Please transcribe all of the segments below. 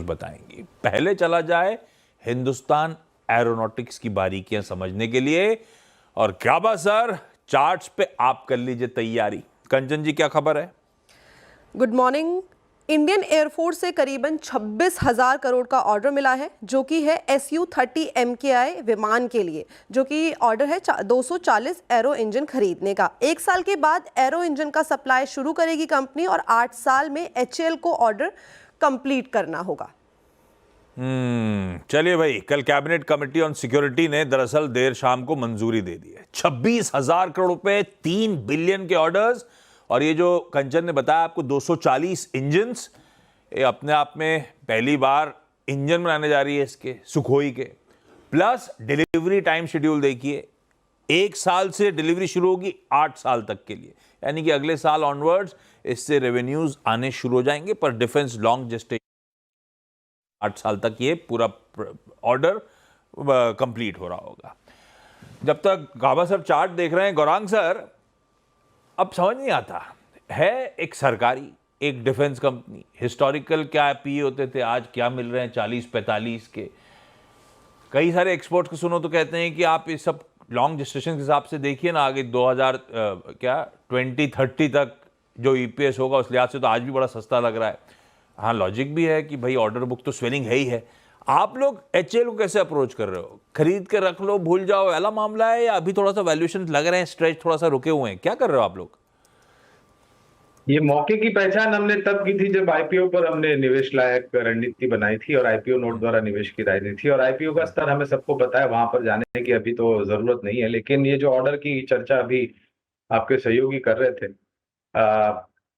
बताएंगी। पहले चला जाए हिंदुस्तान एरोनॉटिक्स की बारीकियां समझने के लिए, और गाबा सर चार्ट्स पे आप कर लीजिए तैयारी। कंचन जी, क्या खबर है? Good morning. इंडियन एयरफोर्स से करीबन 26,000 करोड़ का ऑर्डर मिला है, जो कि है Su-30 MKI विमान के लिए, जो कि ऑर्डर है 240 एरो इंजन खरीदने का। 1 साल के बाद एरो इंजन का सप्लाई शुरू करेगी कंपनी, और 8 साल में HAL को ऑर्डर कंप्लीट करना होगा। चलिए भाई, कल कैबिनेट कमेटी ऑन सिक्योरिटी ने दरअसल देर शाम को मंजूरी दे दी है। 26,000 करोड़ रुपए, 3 बिलियन के ऑर्डर्स, और ये जो कंचन ने बताया आपको 240 इंजन्स, ये अपने आप में पहली बार इंजन बनाने जा रही है इसके, सुखोई के। प्लस डिलीवरी टाइम शेड्यूल देखिए, 1 साल से डिलीवरी शुरू होगी 8 साल तक के लिए, यानी कि अगले साल ऑनवर्ड्स इससे रेवेन्यूज आने शुरू हो जाएंगे। पर डिफेंस लॉन्ग जेस्टेशन 8 साल तक ये पूरा ऑर्डर कंप्लीट हो रहा होगा। जब तक गाबा सर चार्ट देख रहे हैं, गौरांग सर, अब समझ नहीं आता है, एक सरकारी, एक डिफेंस कंपनी, हिस्टोरिकल क्या पीए होते थे, आज क्या मिल रहे हैं 40-45 के। कई सारे एक्सपर्ट्स को सुनो तो कहते हैं कि आप इस सब लॉन्ग जेस्टेशन के हिसाब से देखिए ना, आगे 2030 तक जो ईपीएस होगा, उस लिहाज से तो आज भी बड़ा सस्ता लग रहा है। हाँ, लॉजिक भी है कि भाई ऑर्डर बुक तो स्वेलिंग है ही है। आप लोग HAL को कैसे अप्रोच कर रहे हो? खरीद के रख लो, भूल जाओ, वाला मामला है, या अभी थोड़ा सा वैल्यूएशन लग रहे हैं स्ट्रेच, थोड़ा सा रुके हुए हैं, क्या कर रहे हो आप लोग? ये मौके की पहचान हमने तब की थी जब आईपीओ पर हमने निवेश लायक रणनीति बनाई थी और आईपीओ नोट द्वारा निवेश की राजनीति थी। और आईपीओ का स्तर हमें सबको पता है, वहां पर जाने की अभी तो जरूरत नहीं है। लेकिन ये जो ऑर्डर की चर्चा अभी आपके सहयोगी कर रहे थे,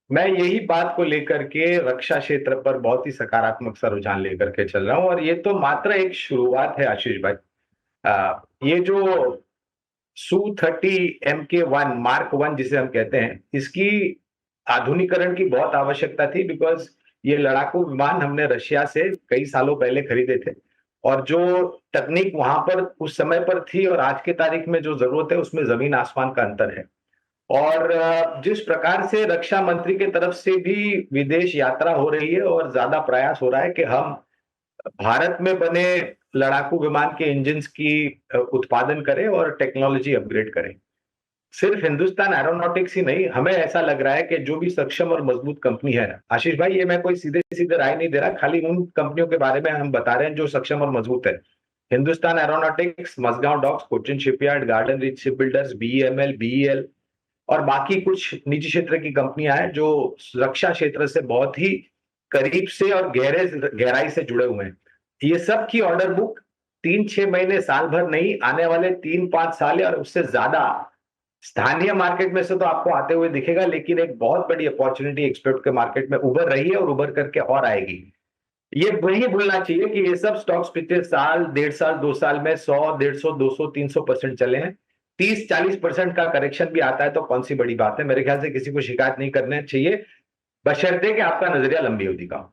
मैं यही बात को लेकर के रक्षा क्षेत्र पर बहुत ही सकारात्मक सा रुझान लेकर के चल रहा हूं। और ये तो मात्र एक शुरुआत है आशीष भाई। ये जो Su-30 MK1 मार्क 1 जिसे हम कहते हैं, इसकी आधुनिकीकरण की बहुत आवश्यकता थी, बिकॉज ये लड़ाकू विमान हमने रशिया से कई सालों पहले खरीदे थे, और जो तकनीक वहां पर उस समय पर थी और आज के तारीख में जो जरूरत है, उसमें जमीन आसमान का अंतर है। और जिस प्रकार से रक्षा मंत्री के तरफ से भी विदेश यात्रा हो रही है और ज्यादा प्रयास हो रहा है कि हम भारत में बने लड़ाकू विमान के इंजन्स की उत्पादन करें और टेक्नोलॉजी अपग्रेड करें। सिर्फ हिंदुस्तान एरोनॉटिक्स ही नहीं, हमें ऐसा लग रहा है कि जो भी सक्षम और मजबूत कंपनी है, आशीष भाई, ये मैं कोई सीधे सीधे राय नहीं दे रहा, खाली उन कंपनियों के बारे में हम बता रहे हैं जो सक्षम और मजबूत है। Hindustan Aeronautics, Mazagon Docks, Cochin Shipyard, Garden Reach Ship Builders, BEML, BEL और बाकी कुछ निजी क्षेत्र की कंपनियां हैं जो रक्षा क्षेत्र से बहुत ही करीब से और गहराई से जुड़े हुए हैं। ये सब की ऑर्डर बुक 3-6 महीने, साल भर नहीं, आने वाले 3-5 साल और उससे ज्यादा स्थानीय मार्केट में से तो आपको आते हुए दिखेगा, लेकिन एक बहुत बड़ी अपॉर्चुनिटी एक्सपोर्ट के मार्केट में उभर रही है और उभर करके और आएगी। ये नहीं भूलना चाहिए कि ये सब स्टॉक्स पिछले साल, 1.5 साल, 2 साल में 100, 150, 200, 300% चले हैं। 30-40% का करेक्शन भी आता है तो कौन सी बड़ी बात है? मेरे ख्याल से किसी को शिकायत नहीं करना चाहिए, बशर्ते कि आपका नजरिया लंबी अवधि का हो।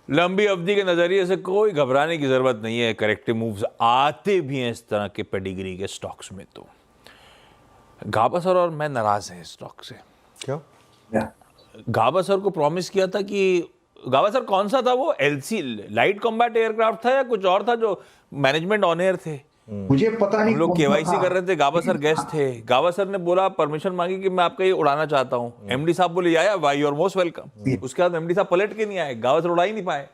लंबी अवधि के नजरिए से कोई घबराने की जरूरत नहीं है। करेक्टिव मूव्स आते भी हैं इस तरह के पेडिग्री के स्टॉक्स में। तो गाबा सर और मैं नाराज हैं इस स्टॉक से। क्यों? गाबा सर को प्रॉमिस किया था कि, गाबा सर कौन सा था वो, LC लाइट कॉम्बैट एयरक्राफ्ट था या कुछ और था जो मैनेजमेंट ऑन एयर थे? मुझे पता नहीं। हम लोग KYC कर रहे थे, गाबा सर गेस्ट थे। गाबा सर ने बोला, परमिशन मांगी कि मैं आपका ये उड़ाना चाहता हूँ। MD साहब बोले आया, why you are most welcome. उसके बाद MD साहब पलट के नहीं आए, गाबा सर उड़ा ही नहीं पाए।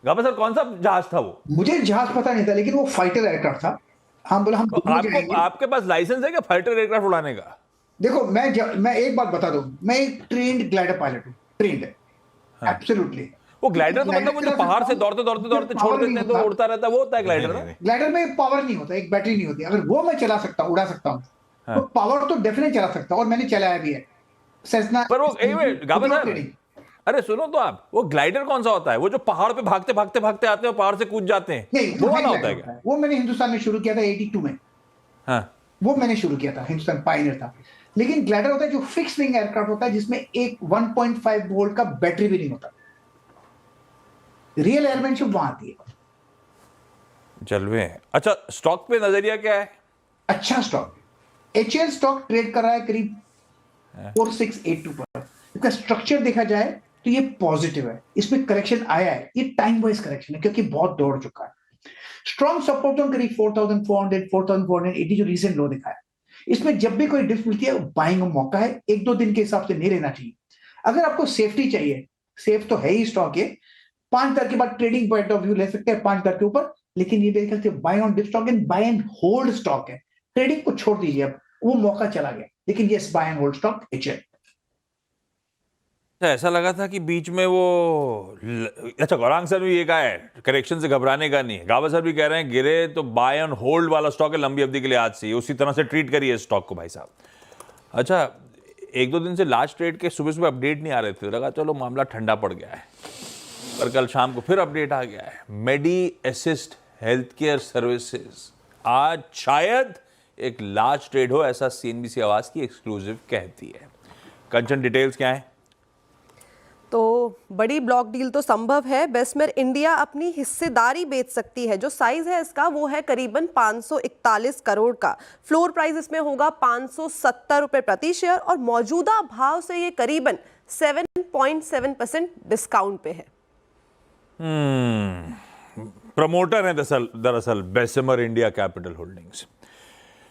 गाबा सर कौन सा जहाज था वो? मुझे जहाज पता नहीं था, लेकिन वो फाइटर एयरक्राफ्ट था। हम बोला हम तो आपके पास लाइसेंस है क्या फाइटर एयरक्राफ्ट उड़ाने का? देखो, मैं एक बात बता दूं, मैं एक ट्रेंड ग्लाइडर पायलट हूँ, ट्रेंड है एब्सोल्युटली। वो ग्लाइडर तो मतलब वो जो पहाड़ से दौड़ते छोड़ देते हैं तो उड़ता रहता है, वो होता है ग्लाइडर ना? ग्लाइडर में पावर नहीं होता, एक बैटरी नहीं होती। अगर वो मैं चला सकता हूँ, उड़ा सकता हूँ, तो पावर तो डेफिनेट चला सकता हूँ, और मैंने चलाया भी है। सेस्ना पर वो गाबा सर, अरे सुनो तो आप, वो ग्लाइडर कौन सा होता है? वो जो पहाड़ पे भागते आते हैं, पहाड़ से कूद जाते हैं, नहीं, वो वाला होता है क्या? वो मैंने हिंदुस्तान में शुरू किया था 82 में। वो मैंने शुरू किया था, हिंदुस्तान पायनियर था। लेकिन ग्लाइडर होता है जो फिक्स विंग एयरक्राफ्ट होता है, जिसमें एक 1.5 वोल्ट का बैटरी भी नहीं होता। रियल एयरमैनशिप वहां आती है। जलवे हैं। अच्छा, स्टॉक पे नजरिया क्या है? अच्छा स्टॉक, HAL स्टॉक ट्रेड कर रहा है करीब 4682 पर। इसका स्ट्रक्चर देखा जाए तो ये पॉजिटिव है, इसमें करेक्शन आया है, ये टाइम वाइज करेक्शन है क्योंकि बहुत दौड़ चुका है। स्ट्रॉन्ग सपोर्ट जोन करीब 4400 4480 जो रीसेंट लो दिखा है, इसमें जब भी कोई डिप मिलती है बाइंग मौका है, 1-2 दिन के हिसाब से नहीं लेना चाहिए। अगर आपको सेफ्टी चाहिए, सेफ तो है ही स्टॉक है, 5 तारीख के बाद ट्रेडिंग पॉइंट ऑफ व्यू ले सकते हैं 5 तारीख के ऊपर, लेकिन ये मेरे ख्याल से buy on dip stock and buy and hold stock है। ट्रेडिंग को छोड़ दीजिए, अब वो मौका चला गया, लेकिन ये buy and hold stock HL। ऐसा लगा था कि बीच में वो अच्छा, गौरांग सर भी ये कहा है करेक्शन से घबराने का नहीं है, गावा सर भी कह रहे हैं गिरे तो बाय ऑन होल्ड वाला स्टॉक है लंबी अवधि के लिए आज से, उसी तरह से ट्रीट करिए स्टॉक को भाई साहब। अच्छा, 1-2 दिन से लास्ट ट्रेड के सुबह सुबह अपडेट नहीं आ रहे थे, लगा चलो मामला ठंडा पड़ गया है, पर कल शाम को फिर अपडेट आ गया है। मेडी असिस्ट हेल्थ केयर सर्विसेज आज शायद एक लार्ज ट्रेड हो, ऐसा CNBC आवाज की एक्सक्लूसिव कहती है। कंचन, डिटेल्स क्या है? तो बड़ी ब्लॉक डील तो संभव है। बेसमेर इंडिया अपनी हिस्सेदारी बेच सकती है। जो साइज है इसका वो है करीबन 541 करोड़ का। फ्लोर प्राइस इसमें होगा 570 रुपए प्रति शेयर और मौजूदा भाव से ये करीबन 7.7% डिस्काउंट पे है। प्रमोटर है दरअसल बेसमेर इंडिया कैपिटल होल्डिंग्स,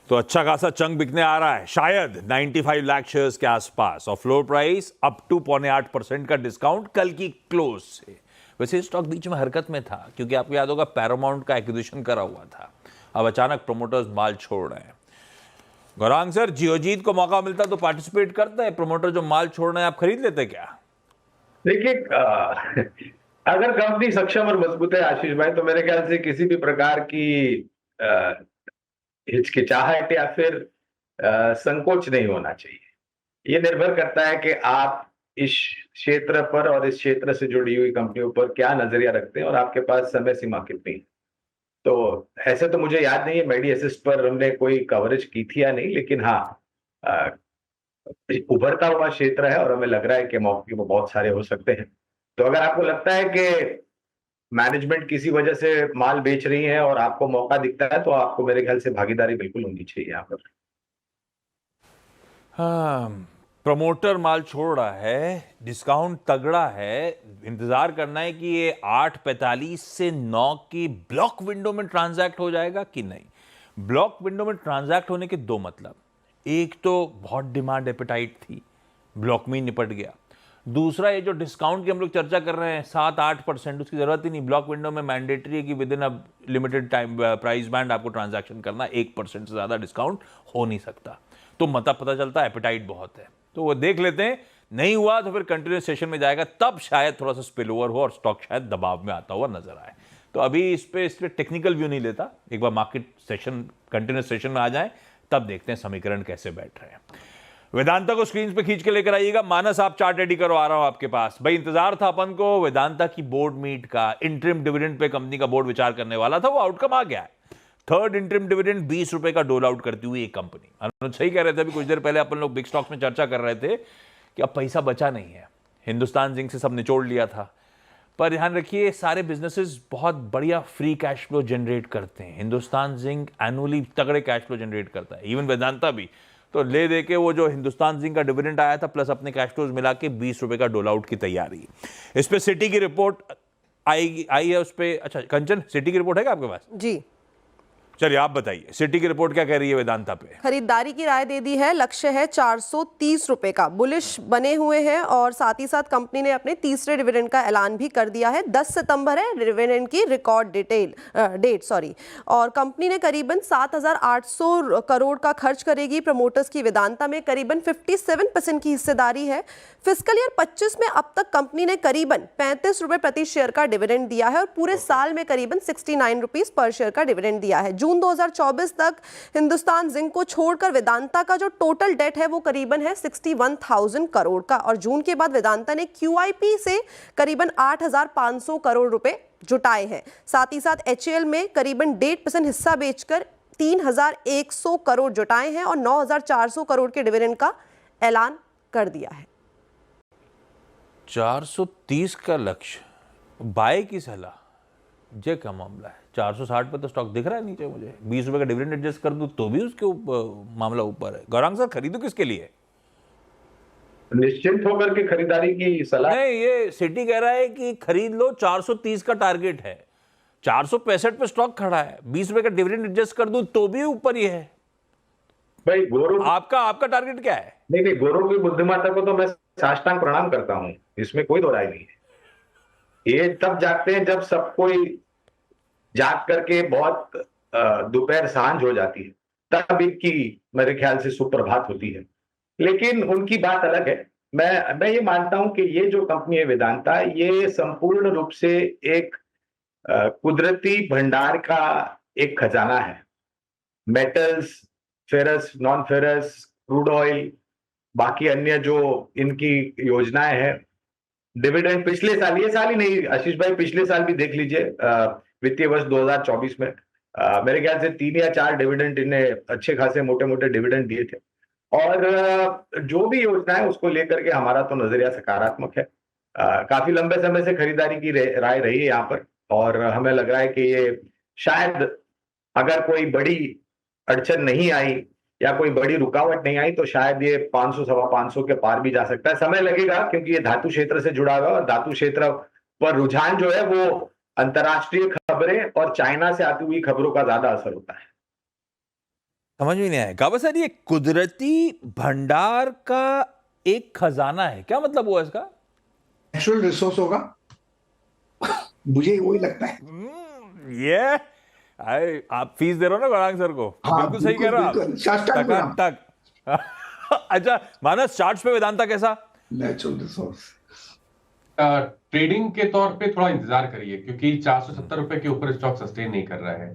तो अच्छा खासा चंक बिकने आ रहा है, शायद 95 लाख शेयर्स के आसपास, और फ्लोर प्राइस अप टू 0.8% का डिस्काउंट कल की क्लोज से। वैसे स्टॉक बीच में हरकत में था क्योंकि आपको याद होगा पैरामाउंट का एक्विजिशन करा हुआ था, अब अचानक प्रोमोटर्स माल छोड़ रहे हैं। गौरांग सर, जियोजीत को मौका मिलता तो पार्टिसिपेट करता है, प्रोमोटर जो माल छोड़ रहे हैं आप खरीद लेते क्या? देखिए, अगर कंपनी सक्षम और मजबूत है आशीष भाई, तो मेरे ख्याल से किसी भी प्रकार की हिचकिचाहट या फिर संकोच नहीं होना चाहिए। ये निर्भर करता है कि आप इस क्षेत्र पर और इस क्षेत्र से जुड़ी हुई कंपनियों पर क्या नजरिया रखते हैं और आपके पास समय सीमा कितनी है। तो ऐसे तो मुझे याद नहीं है मेडी असिस्ट पर हमने कोई कवरेज की थी या नहीं, लेकिन हाँ, उभरता हुआ क्षेत्र है और हमें लग रहा है कि मौके वो बहुत सारे हो सकते हैं। तो अगर आपको लगता है कि मैनेजमेंट किसी वजह से माल बेच रही है और आपको मौका दिखता है, तो आपको मेरे ख्याल से भागीदारी बिल्कुल होनी चाहिए यहाँ पर। हाँ, प्रमोटर माल छोड़ रहा है, डिस्काउंट तगड़ा है, इंतजार करना है कि ये 8:45 से 9 की ब्लॉक विंडो में ट्रांजैक्ट हो जाएगा कि नहीं। ब्लॉक विंडो में ट्रांजैक्ट होने के दो मतलब, एक तो बहुत डिमांड एपेटाइट थी, ब्लॉक में निपट गया। दूसरा, ये जो डिस्काउंट की हम लोग चर्चा कर रहे हैं 7-8%, उसकी जरूरत ही नहीं। ब्लॉक विंडो में मैंडेटरी है कि with in a limited time price band आपको ट्रांजैक्शन करना, 1% से ज्यादा डिस्काउंट हो नहीं सकता। तो मतलब पता चलता है एपेटाइट बहुत है, तो वो देख लेते हैं। नहीं हुआ तो फिर कंटिन्यूस सेशन में जाएगा, तब शायद थोड़ा सा स्पिल ओवर हो और स्टॉक शायद दबाव में आता हुआ नजर आए। तो अभी इस पे टेक्निकल व्यू नहीं लेता, एक बार मार्केट सेशन कंटिन्यूस सेशन में आ जाए तब देखते हैं समीकरण कैसे बैठ रहे हैं। वेदांता को स्क्रीन पे खींच के लेकर आइएगा। मानस, आप चार्ट रेडी करो, आ रहा हूं आपके पास। भाई, इंतजार था अपन को वेदांता की बोर्ड मीट का, इंटरिम डिविडेंड पे कंपनी का बोर्ड विचार करने वाला था, वो आउटकम आ गया है। थर्ड इंटरिम डिविडेंड 20 रुपए का डोल आउट करती हुई एक कंपनी। अनुज सही कह रहे थे, अभी कुछ देर पहले अपन लोग बिग स्टॉक्स में चर्चा कर रहे थे कि अब पैसा बचा नहीं है, हिंदुस्तान जिंक से सब निचोड़ लिया था। पर ध्यान रखिए, सारे बिजनेसेस बहुत बढ़िया फ्री कैश फ्लो जनरेट करते हैं। हिंदुस्तान जिंक एनुअली तगड़े कैश फ्लो जनरेट करता है, इवन वेदांता भी। तो ले दे के वो जो हिंदुस्तान जिंक का डिविडेंड आया था प्लस अपने कैश फ्लोज मिला के 20 रुपए का डोल आउट की तैयारी। इस पे सिटी की रिपोर्ट आई है उस पे। अच्छा कंचन, सिटी की रिपोर्ट है क्या आपके पास? जी, चलिए आप बताइए, सिटी की रिपोर्ट क्या कह रही है वेदांता पे? खरीदारी की राय दे दी है, लक्ष्य है 430 रुपए का। बुलिश बने हुए हैं और साथ ही साथ कंपनी ने अपने तीसरे डिविडेंड का ऐलान भी कर दिया है। 10 सितंबर है डिविडेंड की रिकॉर्ड डेट और कंपनी ने करीबन 7,800 करोड़ का खर्च करेगी। प्रमोटर्स की वेदांता में करीबन 57% की हिस्सेदारी है। फिस्कल ईयर 25 में अब तक कंपनी ने करीबन 35 रुपए प्रति शेयर का डिविडेंड दिया है और पूरे साल में करीबन 69 रुपीज पर शेयर का डिविडेंड दिया है। जून 2024 तक हिंदुस्तान जिंक को छोड़कर वेदांता का जो टोटल डेट है वो करीबन है 61,000 करोड़ का और जून के बाद वेदांता ने QIP से करीबन 8,500 करोड़ रुपए जुटाए हैं। साथ ही साथ HAL में करीबन 1.5% हिस्सा बेचकर 3,100 करोड़ जुटाए हैं और 9,400 करोड़ के डिविडेंड का ऐलान कर दिया है। 430 का लक्ष्य, बाय की सलाह, ये क्या मामला है? 460 पे तो स्टॉक दिख रहा है नीचे मुझे। 20 रुपए का डिविडेंड एडजस्ट कर दूं तो भी उसके मामला ऊपर है। गौरांग सर, खरीदो किसके लिए? निश्चिंत होकर के खरीदारी की सलाह। नहीं, ये सिटी कह रहा है कि खरीद लो, 430 का टारगेट है, 465 पे स्टॉक खड़ा है, 20 रुपए का डिविडेंड एडजस्ट कर दूं तो भी ऊपर ही है। भाई गौरव, आपका टारगेट क्या है? नहीं नहीं, गौरव की बुद्धिमत्ता को तो मैं साष्टांग प्रणाम करता हूं, इसमें कोई दो राय नहीं है। ये तब जागते हैं जब सब कोई जाग करके बहुत दोपहर सांझ हो जाती है, तब इनकी मेरे ख्याल से सुप्रभात होती है। लेकिन उनकी बात अलग है। मैं ये मानता हूं कि ये जो कंपनी है वेदांता, ये संपूर्ण रूप से एक कुदरती भंडार का एक खजाना है। Metals, ferrous, non ferrous, crude oil, बाकी अन्य जो इनकी योजनाएं हैं, डिविडेंड पिछले साल, ये साल ही नहीं आशीष भाई, पिछले साल भी देख लीजिए, वित्तीय वर्ष 2024 में मेरे ख्याल से 3 या 4 डिविडेंड इन्हें अच्छे खासे मोटे मोटे डिविडेंड दिए थे। और जो भी योजना है उसको लेकर के हमारा तो नजरिया सकारात्मक है। काफी लंबे समय से खरीदारी की राय रही है यहाँ पर, और हमें लग रहा है कि ये शायद अगर कोई बड़ी अड़चन नहीं आई या कोई बड़ी रुकावट नहीं आई तो शायद ये 500 सवा 500 के पार भी जा सकता है। समय लगेगा क्योंकि ये धातु क्षेत्र से जुड़ा हुआ है, और धातु क्षेत्र पर रुझान जो है वो अंतर्राष्ट्रीय खबरें और चाइना से आती हुई खबरों का ज्यादा असर होता है। समझ में नहीं आया काबा सर, ये कुदरती भंडार का एक खजाना है, क्या मतलब हुआ इसका? नेचुरल रिसोर्स होगा, मुझे वही लगता है। ये आप फीस दे रहे हो ना गौरांग सर को? हाँ, बिल्कुल सही कह रहे हो बिल्कुल, साष्टांग प्रणाम। टक। अच्छा मानस, चार्ट्स पे वेदांता कैसा? नेचुरल रिसोर्स ट्रेडिंग के तौर पे थोड़ा इंतजार करिए, क्योंकि 470 रुपए के ऊपर स्टॉक सस्टेन नहीं कर रहा है।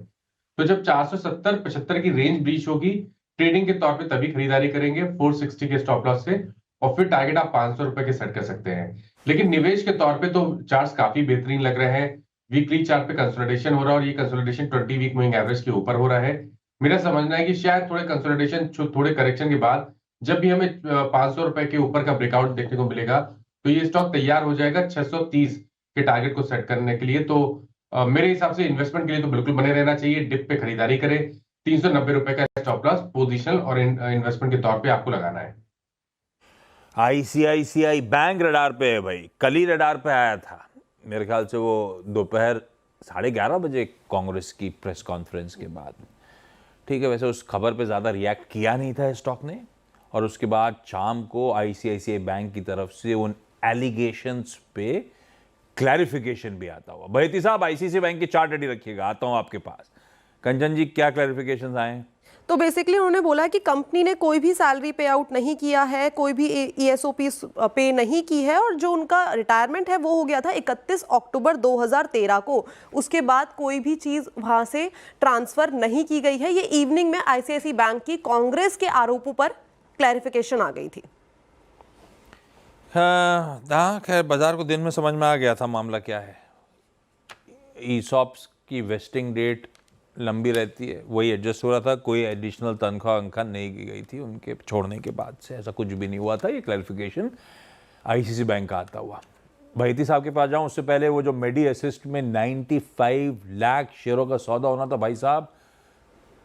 तो जब 470-75 की रेंज ब्रीच होगी, ट्रेडिंग के तौर पे तभी खरीदारी करेंगे 460 के स्टॉप लॉस से, और फिर टारगेट आप 500 रुपए के सेट कर सकते हैं। लेकिन निवेश के तौर पे तो चार्ट्स काफी बेहतरीन लग रहे हैं। वीकली चार्ट पे कंसोलिडेशन हो रहा है, और ये कंसोलिडेशन 20 वीक मूविंग एवरेज के ऊपर हो रहा है। मेरा समझना है कि शायद थोड़े कंसोलिडेशन, थोड़े करेक्शन के बाद जब भी हमें 500 रुपए के ऊपर का ब्रेकआउट देखने को मिलेगा, तो ये स्टॉक तैयार हो जाएगा 630 के टारगेट को सेट करने के लिए। तो मेरे हिसाब से इन्वेस्टमेंट के लिए तो बिल्कुल बने रहना चाहिए। डिप पे खरीदारी करें, 390 रुपए का स्टॉप लॉस पोजिशनल और इन्वेस्टमेंट के तौर पे आपको लगाना है। आईसीआईसीआई बैंक रडार पे है भाई, कल ही रडार पे आया था। मेरे ख्याल से वो दोपहर 11:30 बजे कांग्रेस की प्रेस कॉन्फ्रेंस के बाद। ठीक है, वैसे उस खबर पे ज़्यादा रिएक्ट किया नहीं था स्टॉक ने, और उसके बाद शाम को आईसीआईसीआई बैंक की तरफ से उन एलिगेशंस पे क्लैरिफिकेशन भी आता हुआ। बहेती साहब, आईसीआईसीआई बैंक के चार्ट रेडी रखिएगा, आता हूं आपके पास। कंचन जी, क्या क्लैरिफिकेशंस आए? तो बेसिकली उन्होंने बोला कि कंपनी ने कोई भी सैलरी पे आउट नहीं किया है, कोई भी ईएसओपी पे नहीं की है, और जो उनका रिटायरमेंट है वो हो गया था 31 अक्टूबर 2013 को। उसके बाद कोई भी चीज़ वहाँ से ट्रांसफ़र नहीं की गई है। ये इवनिंग में आईसीआईसीआई बैंक की कांग्रेस के आरोपों पर क्लैरिफिकेशन आ गई थी। हाँ, खैर बाजार को दिन में समझ में आ गया था मामला क्या है। ईसॉप्स की वेस्टिंग डेट लंबी रहती है, वही एडजस्ट हो रहा था। कोई एडिशनल तनख्वाह अंखा नहीं की गई थी उनके छोड़ने के बाद से, ऐसा कुछ भी नहीं हुआ था। ये क्लैरिफिकेशन आईसीआईसीआई बैंक का आता हुआ। बहेती साहब के पास जाऊं उससे पहले, वो जो मेडी असिस्ट में 95 लाख शेयरों का सौदा होना था भाई साहब,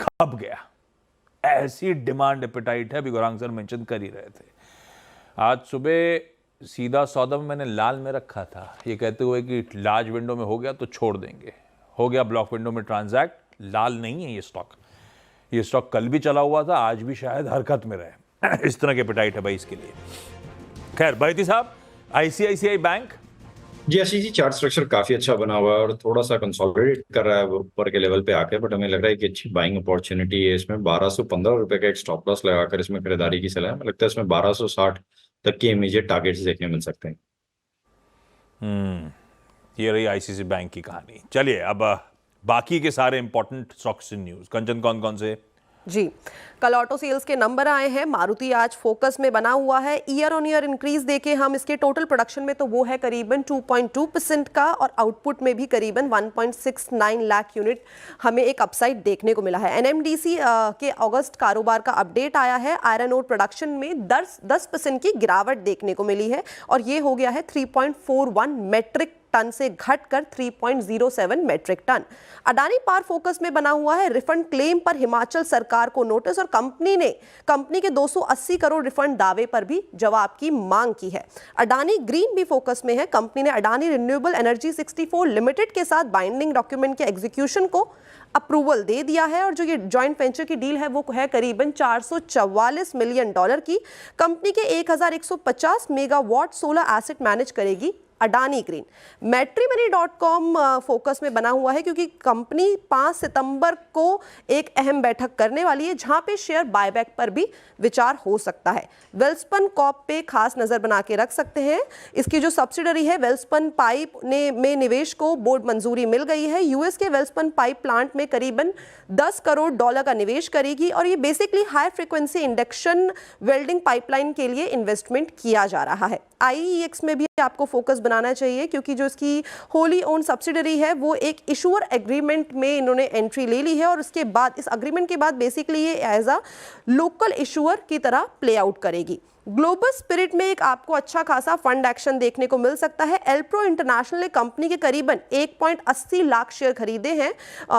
खप गया। ऐसी डिमांड एपेटाइट है, अभी गौरांग सर मेंशन कर ही रहे थे। आज सुबह सीधा सौदा में मैंने लाल में रखा था, ये कहते हुए कि लार्ज विंडो में हो गया तो छोड़ देंगे। हो गया ब्लॉक विंडो में ट्रांजैक्ट, लाल नहीं है ये स्टॉक। ये स्टॉक कल भी चला हुआ था, आज भी शायद हरकत में रहे। इस तरह के एपेटाइट है भाई इसके लिए। खैर बहेती साहब, आईसीआईसीआई बैंक। जी आशीष जी, चार्ट स्ट्रक्चर काफी अच्छा बना हुआ है और थोड़ा सा कंसोलिडेट कर रहा है ऊपर के लेवल पे आके, बट हमें लग रहा है कि अच्छी बाइंग अपॉर्चुनिटी है इसमें। 1215 रुपए का एक स्टॉप लॉस लगाकर इसमें खरीदारी की सलाह है। हमें लगता है इसमें 1260 तक की इमीडिएट टारगेट्स देखने मिल सकते हैं। ये रही आईसीआईसीआई बैंक की कहानी। चलिए अब बाकी के सारे इंपॉर्टेंट स्टॉक्स इन न्यूज। कंचन, कौन कौन से? जी, कल ऑटो सेल्स के नंबर आए हैं। मारुति आज फोकस में बना हुआ है। ईयर ऑन ईयर इंक्रीज देखे हम इसके टोटल प्रोडक्शन में, तो वो है करीबन 2.2% का, और आउटपुट में भी करीबन 1.69 लाख यूनिट हमें एक अपसाइड देखने को मिला है। एनएमडीसी के अगस्त कारोबार का अपडेट आया है। आयरन ओर प्रोडक्शन में 10% की गिरावट देखने को मिली है, और ये हो गया है 3.41 मेट्रिक टन से घटकर 3.07 metric ton. Adani Power focus में बना हुआ है रिफंड क्लेम पर हिमाचल सरकार को नोटिस और कंपनी के 280 करोड़ रिफंड दावे पर भी जवाब की मांग की है। अडानी ग्रीन भी फोकस में है। कंपनी ने अडानी रिन्यूएबल एनर्जी 64 लिमिटेड के साथ बाइंडिंग डॉक्यूमेंट के एग्जीक्यूशन को अप्रूवल दे दिया है और जो ये जॉइंट वेंचर की डील है वो है करीबन $444 मिलियन की। कंपनी के 1150 मेगावाट सोलर एसेट मैनेज करेगी अडानी ग्रीन। मैट्रीमनी.com फोकस में बना हुआ है क्योंकि कंपनी 5 सितंबर को एक अहम बैठक करने वाली है जहां पे शेयर बायबैक पर भी विचार हो सकता है। वेल्सपन कॉर्प पे खास नजर बना के रख सकते हैं। इसकी जो सब्सिडरी है वेल्सपन पाइप में निवेश को बोर्ड मंजूरी मिल गई है। यूएस के वेल्सपन पाइप प्लांट में करीबन $10 करोड़ का निवेश करेगी और ये basically high frequency induction welding pipeline के लिए इन्वेस्टमेंट किया जा रहा है। IEX में भी आपको फोकस बनाना चाहिए क्योंकि जो इसकी होली ओन सब्सिडरी है वो एक इशूअर एग्रीमेंट में इन्होंने एंट्री ले ली है और उसके बाद इस एग्रीमेंट के बाद बेसिकली ये एज अ लोकल इशूअर की तरह प्ले आउट करेगी। ग्लोबल स्पिरिट में एक आपको अच्छा खासा फंड एक्शन देखने को मिल सकता है। एल्प्रो इंटरनेशनल ने कंपनी के करीबन 1.80 लाख शेयर खरीदे हैं,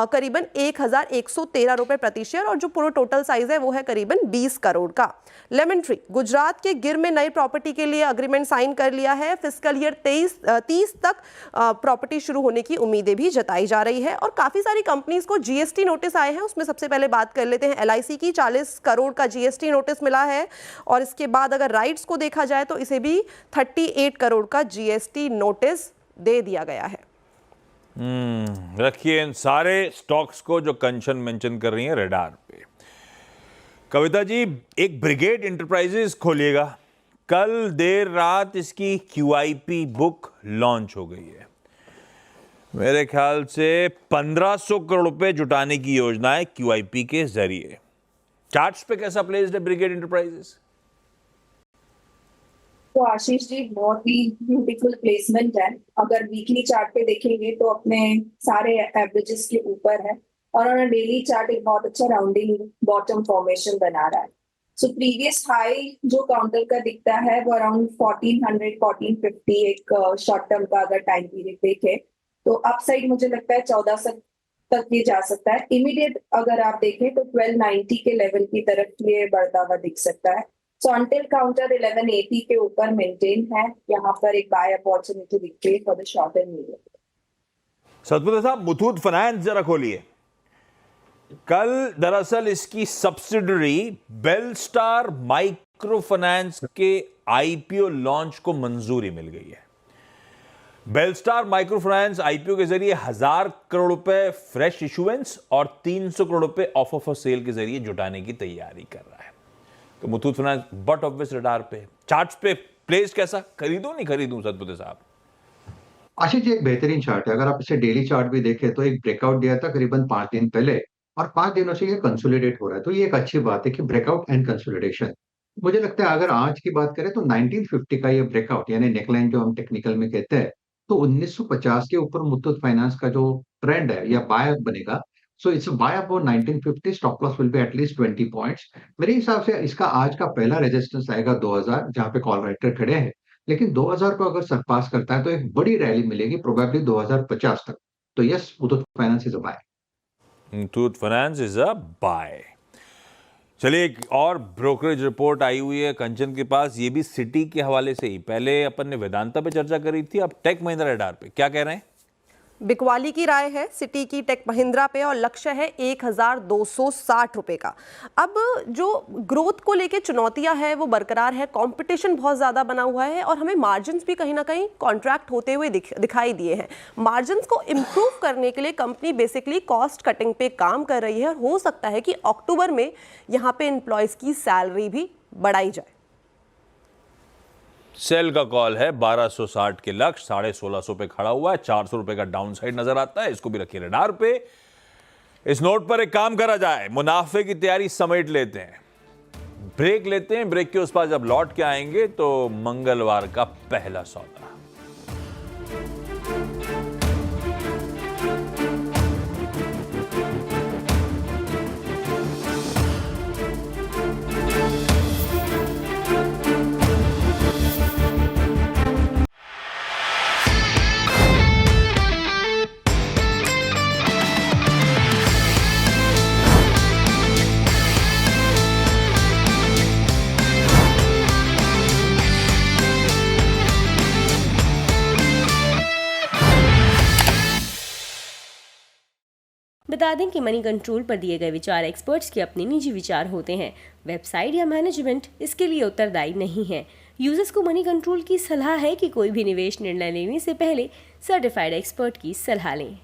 करीबन 1113 रुपए प्रति शेयर और जो पूरा टोटल साइज है वो है करीबन 20 करोड़ का। लेमन ट्री गुजरात के गिर में नई प्रॉपर्टी के लिए अग्रीमेंट साइन कर लिया है। फिस्कल ईयर 30 तक प्रॉपर्टी शुरू होने की उम्मीदें भी जताई जा रही है और काफी सारी कंपनीज को GST नोटिस आए हैं। उसमें सबसे पहले बात कर लेते हैं LIC की। 40 करोड़ का GST नोटिस मिला है और इसके बाद अगर राइट्स को देखा जाए तो इसे भी 38 करोड़ का GST नोटिस दे दिया गया है। रखिए इन सारे स्टॉक्स को जो कंचन मेंशन कर रही हैं रडार पे। कविता जी, एक ब्रिगेड इंटरप्राइजेज खोलिएगा। कल देर रात इसकी QIP बुक लॉन्च हो गई है। मेरे ख्याल से 1500 करोड़ रुपए जुटाने की योजना है QIP के जरिए। चार्ट्स पे कैसा प्लेस्ड है ब्रिगेड इंटरप्राइजेज? तो आशीष जी बहुत ही ब्यूटीफुल प्लेसमेंट है। अगर वीकली चार्ट पे देखेंगे तो अपने सारे एवरेजेस के ऊपर है और ऑन डेली चार्ट एक बहुत अच्छा राउंडिंग बॉटम फॉर्मेशन बना रहा है। सो प्रीवियस हाई जो काउंटर का दिखता है वो अराउंड 1400 1450 एक शॉर्ट टर्म का अगर टाइम पीरियड देखे तो अपसाइड मुझे लगता है 1400 तक ये जा सकता है। इमीडिएट अगर आप देखें तो 1290 के लेवल की तरफ ये बढ़ता हुआ दिख सकता है। सो अंटिल काउंटर 1180 के ऊपर मेंटेन है। यहाँ पर एक बाय अपॉर्चुनिटी दिखती है for the short and medium. Satputra साहब, मुथूट फाइनेंस जरा खोलिए। कल दरअसल इसकी सब्सिडरी बेलस्टार माइक्रो फाइनेंस के IPO लॉन्च को मंजूरी मिल गई है। बेलस्टार माइक्रो फाइनेंस IPO के जरिए 1000 करोड़ रुपए फ्रेश इशुएंस और 300 करोड़ रुपए ऑफर फॉर सेल के जरिए जुटाने की तैयारी कर रहा है। तो Muthoot finance but obvious radar पे। चार्ट्स पे प्लेस कैसा, खरीदूं नहीं खरीदूं सतपुत्र साहब? आशीष जी, एक बेहतरीन चार्ट है। अगर आप इसे डेली चार्ट भी देखें तो एक ब्रेकआउट दिया था करीबन 5 दिन पहले और 5 दिनों से ये कंसोलिडेट हो रहा है। तो ये एक अच्छी बात है कि ब्रेकआउट एंड कंसोलिडेशन। मुझे लगता है अगर आज की बात करें तो 1950 का ये ब्रेकआउट यानी नेकलाइन जो हम टेक्निकल में कहते हैं तो 1950 के ऊपर मुथूट फाइनेंस का जो ट्रेंड है या बाय बनेगा। So it's by about 1950, stop loss will be at least 20 points. मेरे हिसाब से इसका आज का पहला रेजिस्टेंस आएगा 2000 जहां पे कॉल राइटर खड़े हैं। लेकिन 2000 को अगर सरपास करता है तो एक बड़ी रैली मिलेगी प्रोबेबली 2050 तक। तो yes, Muthoot Finance is a buy. Muthoot Finance is a buy. चलिए, एक और ब्रोकरेज रिपोर्ट आई हुई है कंचन के पास, ये भी सिटी के हवाले से ही। पहले अपन ने वेदांता पे चर्चा करी थी, अब टेक महिंद्रा रडार पे क्या कह रहे हैं? बिकवाली की राय है सिटी की टेक महिंद्रा पे और लक्ष्य है 1260 रुपए का। अब जो ग्रोथ को लेके चुनौतियां है वो बरकरार है, कंपटीशन बहुत ज़्यादा बना हुआ है और हमें मार्जिन्स भी कहीं ना कहीं कॉन्ट्रैक्ट होते हुए दिखाई दिए हैं। मार्जिन्स को इम्प्रूव करने के लिए कंपनी बेसिकली कॉस्ट कटिंग पे काम कर रही है और हो सकता है कि अक्टूबर में यहाँ पे एम्प्लॉयज़ की सैलरी भी बढ़ाई जाए। सेल का कॉल है 1260 के लक्ष्य, 1650 पे खड़ा हुआ है, 400 रुपए का डाउन साइड नजर आता है, इसको भी रखिए रडार पे। इस नोट पर एक काम करा जाए, मुनाफे की तैयारी समेट लेते हैं, ब्रेक लेते हैं। ब्रेक के उस पास जब लौट के आएंगे तो मंगलवार का पहला सौदा। बता दें कि मनी कंट्रोल पर दिए गए विचार एक्सपर्ट्स के अपने निजी विचार होते हैं। वेबसाइट या मैनेजमेंट इसके लिए उत्तरदायी नहीं है। यूजर्स को मनी कंट्रोल की सलाह है कि कोई भी निवेश निर्णय लेने से पहले सर्टिफाइड एक्सपर्ट की सलाह लें।